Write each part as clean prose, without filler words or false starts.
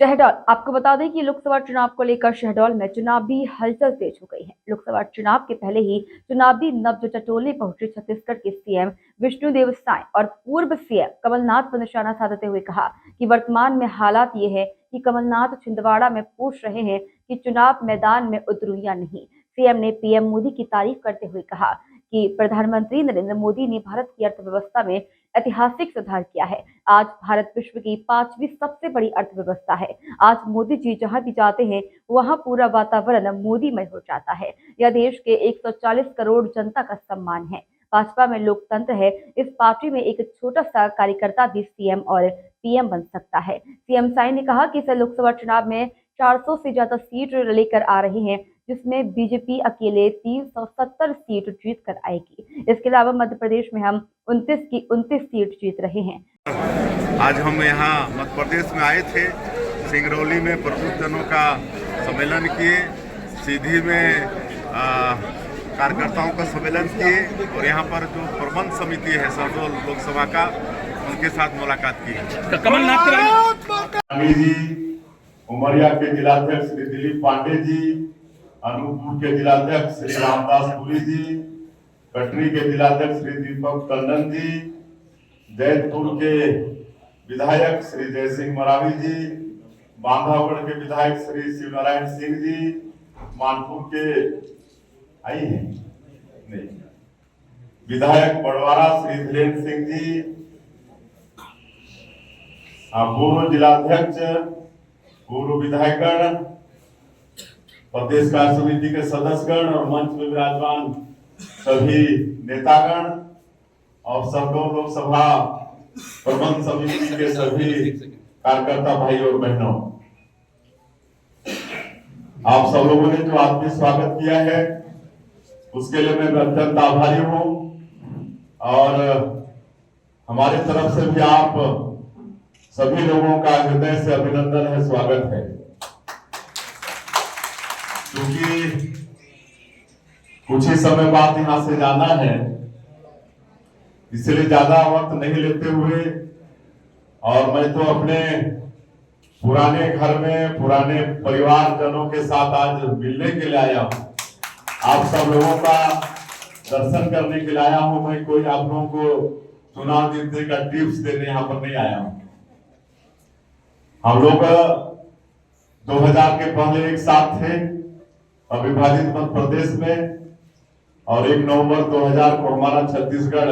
शहडोल आपको बता दें कि लोकसभा चुनाव को लेकर शहडोल में चुनावी हलचल तेज हो गई है। लोकसभा चुनाव के पहले ही चुनावी नब्ज टटोलने पहुंचे छत्तीसगढ़ के सीएम विष्णुदेव साय और पूर्व सीएम कमलनाथ पर निशाना साधते हुए कहा कि वर्तमान में हालात ये है कि कमलनाथ छिंदवाड़ा में पूछ रहे हैं कि चुनाव मैदान में उतरूं या नहीं। सीएम ने पीएम मोदी की तारीफ करते हुए कहा कि प्रधानमंत्री नरेंद्र मोदी ने भारत की अर्थव्यवस्था में ऐतिहासिक सुधार किया है। आज भारत विश्व की 5वीं सबसे बड़ी अर्थव्यवस्था है। आज मोदी जी जहां भी जाते हैं वहां पूरा वातावरण मोदीमय हो जाता है। यह देश के 140 करोड़ जनता का सम्मान है। भाजपा में लोकतंत्र है। इस पार्टी में एक छोटा सा कार्यकर्ता भी सीएम और पीएम बन सकता है। सीएम साई ने कहा कि इस लोकसभा चुनाव में 400 से ज्यादा सीट लेकर आ रहे हैं, जिसमें बीजेपी अकेले 370 सीट जीत कर आएगी। इसके अलावा मध्य प्रदेश में हम 29 सीट जीत रहे हैं। आज हम यहाँ मध्य प्रदेश में आए थे। सिंगरौली में प्रबुद्धजनों का सम्मेलन किए, सीधी में कार्यकर्ताओं का सम्मेलन किए और यहाँ पर जो प्रबंध समिति है शहडोल लोकसभा का, उनके साथ मुलाकात की। कमलनाथ जी, उमरिया के जिलाध्यक्ष श्री दिलीप पांडे जी, अनूपपुर के जिलाध्यक्ष श्री रामदास पुरी जी, कटनी के जिलाध्यक्ष श्री दीपक टंडन जी, जैतपुर के विधायक श्री जयसिंह मरावी जी, बांधागढ़ के विधायक श्री शिवनारायण सिंह जी, मानपुर के आई हैं नहीं विधायक बड़वारा श्री धीरेन्द्र सिंह जी, पूर्व जिलाध्यक्ष, पूर्व विधायकगण, प्रदेश कार्य समिति के सदस्यगण और मंच में विराजमान सभी नेतागण और शहडोल लोकसभा प्रबंध समिति के सभी कार्यकर्ता भाई और बहनों, आप सब लोगों ने जो आत्मीय स्वागत किया है उसके लिए मैं अत्यंत आभारी हूं और हमारी तरफ से भी आप सभी लोगों का हृदय से अभिनंदन है, स्वागत है। क्योंकि कुछ ही समय बाद यहां से जाना है, इसलिए ज्यादा वक्त नहीं लेते हुए और मैं तो अपने पुराने घर में पुराने परिवारजनों के साथ आज मिलने के लिए आया हूं, आप सब लोगों का दर्शन करने के लिए आया हूं। मैं कोई आप लोगों को चुनाव जीतने का टिप्स देने यहाँ पर नहीं आया हूं। हम लोग 2000 के पहले एक साथ थे अविभाजित मध्य प्रदेश में, और 1 नवंबर 2000 को हमारा छत्तीसगढ़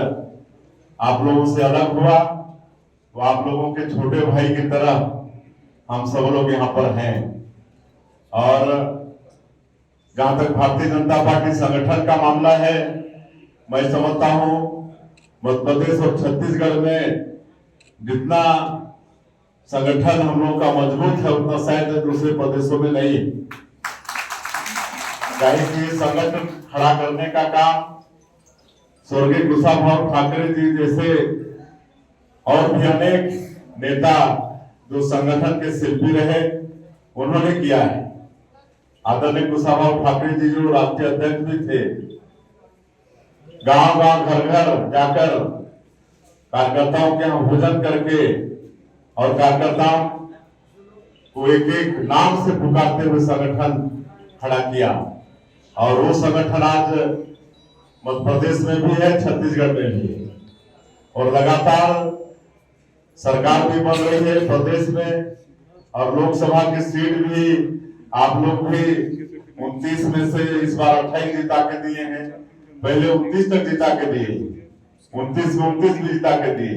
आप लोगों से अलग हुआ, तो आप लोगों के छोटे भाई की तरह हम सब लोग यहाँ पर हैं। और जहां तक भारतीय जनता पार्टी संगठन का मामला है, मैं समझता हूं मध्य प्रदेश और छत्तीसगढ़ में जितना संगठन हम लोग का मजबूत है उतना शायद दूसरे प्रदेशों में नहीं। कि संगठन खड़ा करने का काम स्वर्गीय कुशाभाऊ ठाकरे जी जैसे और भी अनेक नेता जो संगठन के शिल्पी रहे उन्होंने किया है। आदरणीय कुशाभाऊ ठाकरे जी जो राष्ट्रीय अध्यक्ष भी थे, गांव गांव घर घर जाकर कार्यकर्ताओं के यहाँ भोजन करके और कार्यकर्ताओं को एक एक नाम से पुकारते हुए संगठन खड़ा किया, और वो संगठन आज मध्य प्रदेश में भी है, छत्तीसगढ़ में भी है, और लगातार सरकार भी बन रही है प्रदेश में, और लोकसभा की सीट भी आप लोग भी 29 में से इस बार 28 जिता के दिए हैं, पहले 29 तक जिता के दिए, 29 में 29 भी जिता के दिए।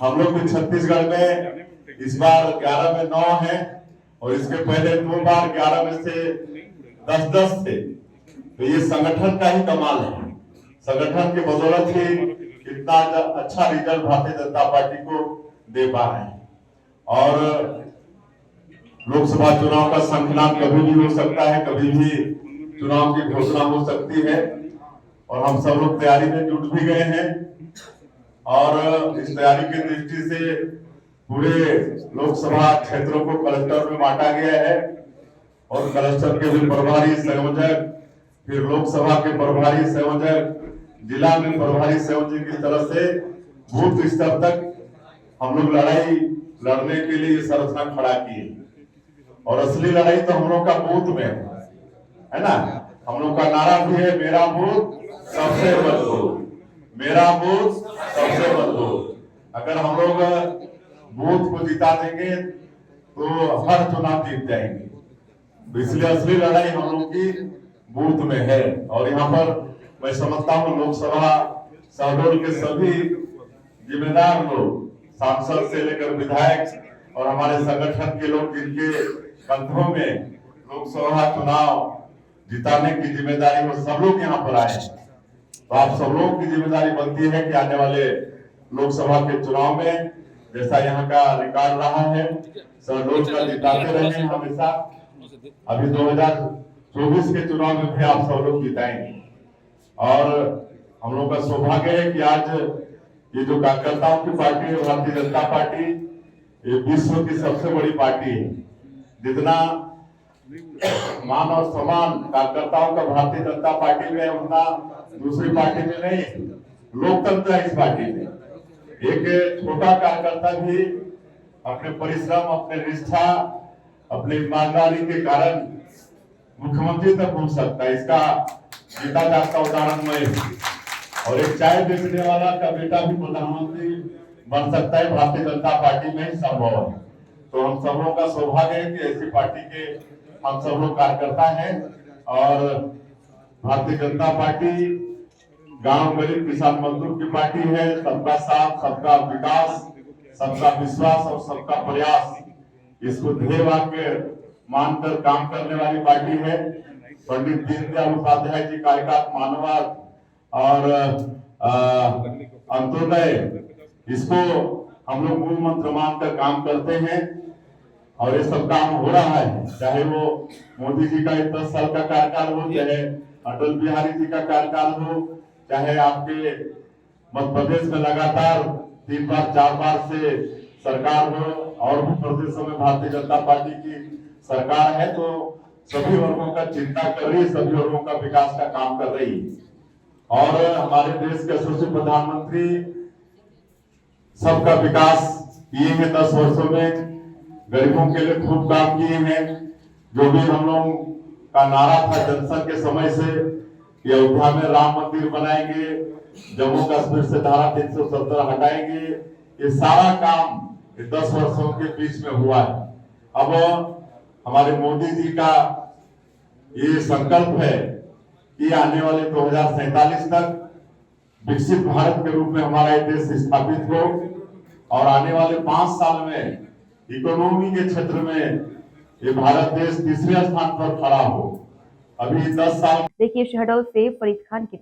हम लोग भी छत्तीसगढ़ में इस बार 11 में 9 है, और इसके पहले 2 बार 11 में से 10-10 थे। तो ये संगठन का ही कमाल है, संगठन की बदौलत ही इतना अच्छा रिजल्ट भारतीय जनता पार्टी को दे पा रहे हैं। और लोकसभा चुनाव का संकलन कभी भी हो सकता है, कभी भी चुनाव की घोषणा हो सकती है, और हम सब लोग तैयारी में जुट भी गए हैं। और इस तैयारी की दृष्टि से पूरे लोकसभा क्षेत्रों को क्लस्टर में बांटा गया है, और क्लस्टर के भी प्रभारी संयोजक, फिर लोकसभा के प्रभारी संयोजक, जिला में प्रभारी संयोजक की तरफ से बूथ स्तर तक हम लोग लड़ाई लड़ने के लिए संरचना खड़ा किए। और असली लड़ाई तो हम लोग का बूथ में है ना। हम लोग का नारा भी है, मेरा बूथ सबसे मजबूत, मेरा बूथ सबसे मजबूत। अगर हम लोग बूथ को जिता देंगे तो हर चुनाव जीत जाएंगे। तो इसलिए असली लड़ाई हम लोग की बूथ में है। और यहाँ पर मैं समझता हूँ लोकसभा शहडोल के सभी जिम्मेदार लोग, सांसद से लेकर विधायक और हमारे संगठन के लोग, जिनके कंधों में लोकसभा चुनाव जिताने की जिम्मेदारी, वो सब लोग यहाँ पर आए। तो आप सब लोगों की जिम्मेदारी बनती है कि आने वाले लोकसभा के चुनाव में, जैसा यहाँ का रिकॉर्ड रहा है, शहडोल का जिताते रहे हमेशा। अभी 2024 के चुनाव में भी आप सब लोग जिताएंगे। और हम लोग का सौभाग्य है कि आज ये जो कार्यकर्ताओं की पार्टी है, भारतीय जनता पार्टी, ये विश्व की सबसे बड़ी पार्टी है। जितना मान और सम्मान कार्यकर्ताओं का भारतीय जनता पार्टी में है, उतना दूसरी पार्टी में नहीं। लोकतंत्र है इस पार्टी में। एक छोटा कार्यकर्ता भी अपने परिश्रम, अपने निष्ठा, अपनी ईमानदारी के कारण मुख्यमंत्री तक पहुंच सकता है। इसका जीता जागता उदाहरण मैं और एक चाय बेचने वाला का बेटा भी प्रधानमंत्री बन सकता है, भारतीय जनता पार्टी में ही संभव है। तो हम सब लोगों का सौभाग्य है कि ऐसी पार्टी के हम सब लोग कार्यकर्ता हैं। और भारतीय जनता पार्टी गांव गरीब किसान मजदूर की पार्टी है। सबका साथ, सबका विकास, सबका विश्वास और सबका प्रयास, इसको ध्येय वाक्य मानकर काम करने वाली पार्टी है। पंडित दीनदयाल उपाध्याय जी का एकात्म मानववाद और अंत्योदय, इसको हम लोग मूल मंत्र मानकर काम करते हैं। और ये सब काम हो रहा है, चाहे वो मोदी जी का 10 साल का कार्यकाल हो, चाहे अटल बिहारी जी का कार्यकाल हो, चाहे आपके मध्य प्रदेश में लगातार 3 बार 4 बार से सरकार हो, और भी प्रदेशों में भारतीय जनता पार्टी की सरकार है। तो सभी वर्गों का चिंता कर रही है, सभी वर्गों का विकास का काम कर रही है। और हमारे देश के यशस्वी प्रधानमंत्री सबका विकास किए हैं 10 वर्षों में, गरीबों के लिए खूब काम किए हैं। जो भी हम लोगों का नारा था जनसंघ के समय से, कि अयोध्या में राम मंदिर बनाएंगे, जम्मू कश्मीर से धारा 370 हटाएंगे, ये सारा काम 10 वर्षों के बीच में हुआ है। अब हमारे मोदी जी का ये संकल्प है कि आने वाले 2047 तक विकसित भारत के रूप में हमारा ये देश स्थापित हो, और आने वाले 5 साल में इकोनॉमी के क्षेत्र में ये भारत देश तीसरे स्थान पर खड़ा हो। अभी 10 साल। देखिए शहडोल से फरीद खान की